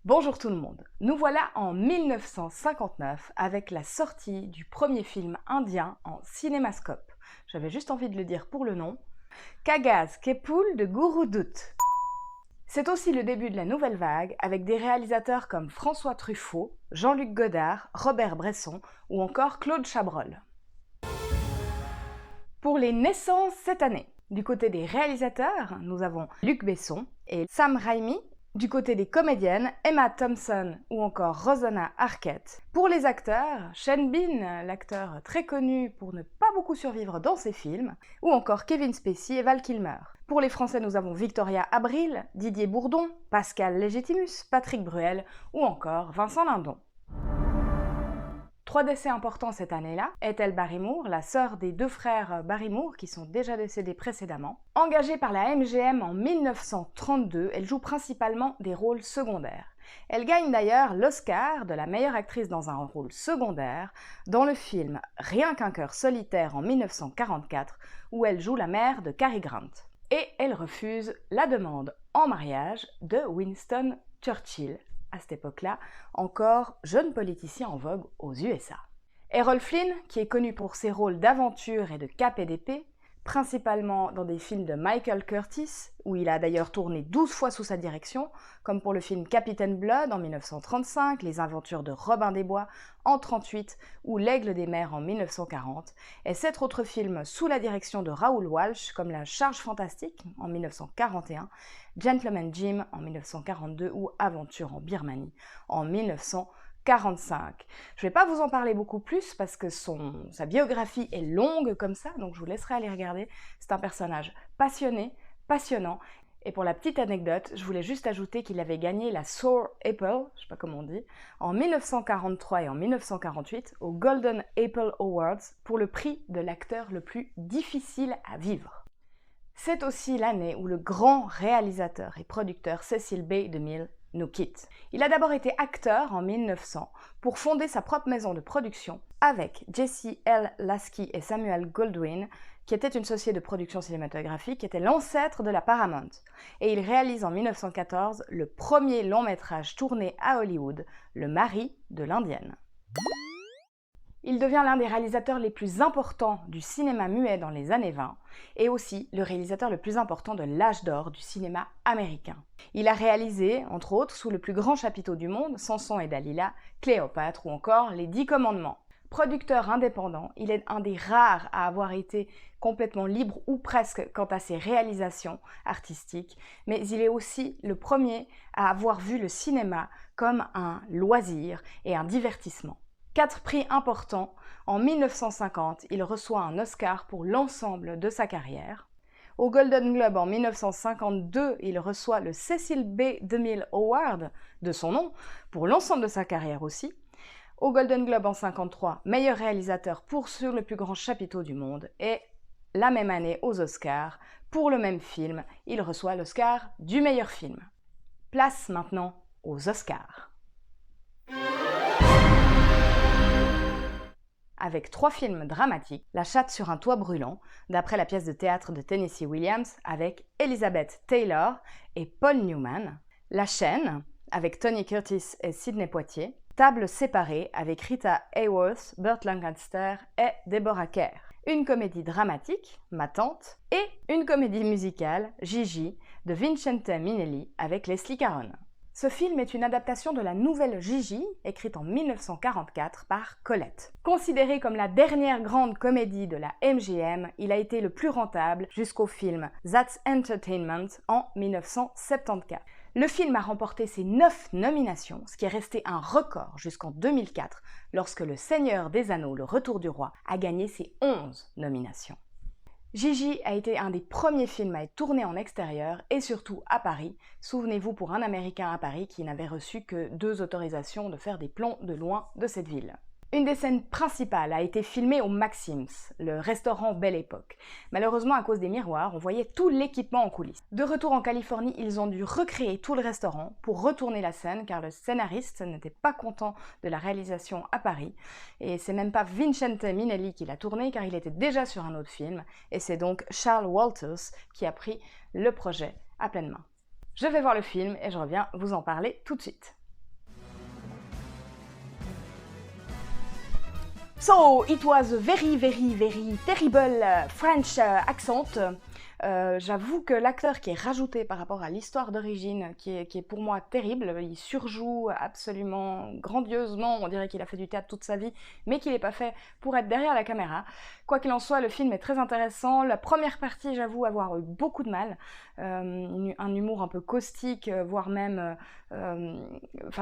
Bonjour tout le monde, nous voilà en 1959 avec la sortie du premier film indien en cinémascope. J'avais juste envie de le dire pour le nom. Kagaz Kepool de Guru Dutt. C'est aussi le début de la nouvelle vague avec des réalisateurs comme François Truffaut, Jean-Luc Godard, Robert Bresson ou encore Claude Chabrol. Pour les naissances cette année, du côté des réalisateurs, nous avons Luc Besson et Sam Raimi. Du côté des comédiennes, Emma Thompson ou encore Rosanna Arquette. Pour les acteurs, Sean Bean, l'acteur très connu pour ne pas beaucoup survivre dans ses films, ou encore Kevin Spacey et Val Kilmer. Pour les Français, nous avons Victoria Abril, Didier Bourdon, Pascal Légitimus, Patrick Bruel ou encore Vincent Lindon. 3 décès importants cette année-là. Ethel Barrymore, la sœur des 2 frères Barrymore qui sont déjà décédés précédemment. Engagée par la MGM en 1932, elle joue principalement des rôles secondaires. Elle gagne d'ailleurs l'Oscar de la meilleure actrice dans un rôle secondaire dans le film Rien qu'un cœur solitaire en 1944 où elle joue la mère de Cary Grant. Et elle refuse la demande en mariage de Winston Churchill, à cette époque-là, encore jeune politicien en vogue aux USA. Errol Flynn, qui est connu pour ses rôles d'aventure et de cap et d'épée, principalement dans des films de Michael Curtis, où il a d'ailleurs tourné 12 fois sous sa direction, comme pour le film Capitaine Blood en 1935, Les aventures de Robin des Bois en 1938 ou L'Aigle des mers en 1940, et 7 autres films sous la direction de Raoul Walsh, comme La Charge fantastique en 1941, Gentleman Jim en 1942 ou Aventure en Birmanie en 1945. Je ne vais pas vous en parler beaucoup plus parce que sa biographie est longue comme ça, donc je vous laisserai aller regarder. C'est un personnage passionné, passionnant. Et pour la petite anecdote, je voulais juste ajouter qu'il avait gagné la Sour Apple, je ne sais pas comment on dit, en 1943 et en 1948 au Golden Apple Awards pour le prix de l'acteur le plus difficile à vivre. C'est aussi l'année où le grand réalisateur et producteur Cecil B. DeMille nous quitte. Il a d'abord été acteur en 1900 pour fonder sa propre maison de production avec Jesse L. Lasky et Samuel Goldwyn, qui était une société de production cinématographique qui était l'ancêtre de la Paramount. Et il réalise en 1914 le premier long métrage tourné à Hollywood, Le mari de l'Indienne. Il devient l'un des réalisateurs les plus importants du cinéma muet dans les années 20 et aussi le réalisateur le plus important de l'âge d'or du cinéma américain. Il a réalisé, entre autres, sous le plus grand chapiteau du monde, Samson et Dalila, Cléopâtre ou encore Les 10 commandements. Producteur indépendant, il est un des rares à avoir été complètement libre ou presque quant à ses réalisations artistiques, mais il est aussi le premier à avoir vu le cinéma comme un loisir et un divertissement. 4 prix importants. En 1950, il reçoit un Oscar pour l'ensemble de sa carrière. Au Golden Globe en 1952, il reçoit le Cecil B. DeMille Award de son nom pour l'ensemble de sa carrière aussi. Au Golden Globe en 1953, meilleur réalisateur pour Sur le plus grand chapiteau du monde. Et la même année aux Oscars, pour le même film, il reçoit l'Oscar du meilleur film. Place maintenant aux Oscars. Avec 3 films dramatiques, La chatte sur un toit brûlant, d'après la pièce de théâtre de Tennessee Williams avec Elizabeth Taylor et Paul Newman, La chaîne, avec Tony Curtis et Sidney Poitier, Table séparée avec Rita Hayworth, Burt Lancaster et Deborah Kerr, une comédie dramatique, Ma tante, et une comédie musicale, Gigi, de Vincente Minnelli avec Leslie Caron. Ce film est une adaptation de la nouvelle Gigi, écrite en 1944 par Colette. Considéré comme la dernière grande comédie de la MGM, il a été le plus rentable jusqu'au film That's Entertainment en 1974. Le film a remporté ses 9 nominations, ce qui est resté un record jusqu'en 2004, lorsque Le Seigneur des Anneaux, Le Retour du Roi, a gagné ses 11 nominations. Gigi a été un des premiers films à être tourné en extérieur et surtout à Paris. Souvenez-vous pour un Américain à Paris qui n'avait reçu que 2 autorisations de faire des plans de loin de cette ville. Une des scènes principales a été filmée au Maxim's, le restaurant Belle Époque. Malheureusement, à cause des miroirs, on voyait tout l'équipement en coulisses. De retour en Californie, ils ont dû recréer tout le restaurant pour retourner la scène car le scénariste n'était pas content de la réalisation à Paris. Et c'est même pas Vincente Minnelli qui l'a tourné car il était déjà sur un autre film. Et c'est donc Charles Walters qui a pris le projet à pleine main. Je vais voir le film et je reviens vous en parler tout de suite. So, it was a very terrible French accent. J'avoue que l'acteur qui est rajouté par rapport à l'histoire d'origine, qui est pour moi terrible, il surjoue absolument grandiosement, on dirait qu'il a fait du théâtre toute sa vie, mais qu'il n'est pas fait pour être derrière la caméra. Quoi qu'il en soit, le film est très intéressant. La première partie, j'avoue avoir eu beaucoup de mal. Un humour un peu caustique, voire même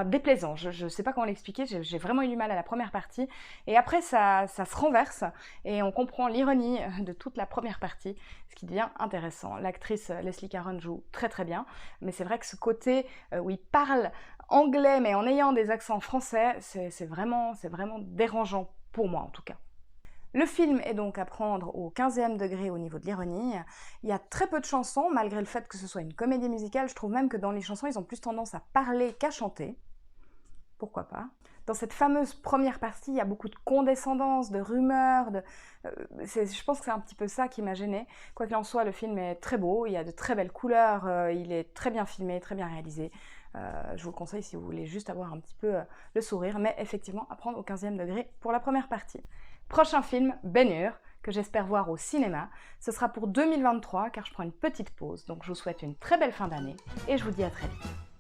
déplaisant. Je ne sais pas comment l'expliquer, j'ai vraiment eu du mal à la première partie. Et après, ça se renverse et on comprend l'ironie de toute la première partie, ce qui devient intéressant. L'actrice Leslie Caron joue très très bien, mais c'est vrai que ce côté où il parle anglais mais en ayant des accents français, c'est vraiment dérangeant pour moi en tout cas. Le film est donc à prendre au 15e degré au niveau de l'ironie. Il y a très peu de chansons, malgré le fait que ce soit une comédie musicale. Je trouve même que dans les chansons, ils ont plus tendance à parler qu'à chanter. Pourquoi pas? Dans cette fameuse première partie, il y a beaucoup de condescendance, de rumeurs, je pense que c'est un petit peu ça qui m'a gênée. Quoi qu'il en soit, le film est très beau, il y a de très belles couleurs, il est très bien filmé, très bien réalisé. Je vous le conseille si vous voulez juste avoir un petit peu le sourire, mais effectivement à prendre au 15e degré pour la première partie. Prochain film, Ben-Hur, que j'espère voir au cinéma. Ce sera pour 2023 car je prends une petite pause, donc je vous souhaite une très belle fin d'année et je vous dis à très vite.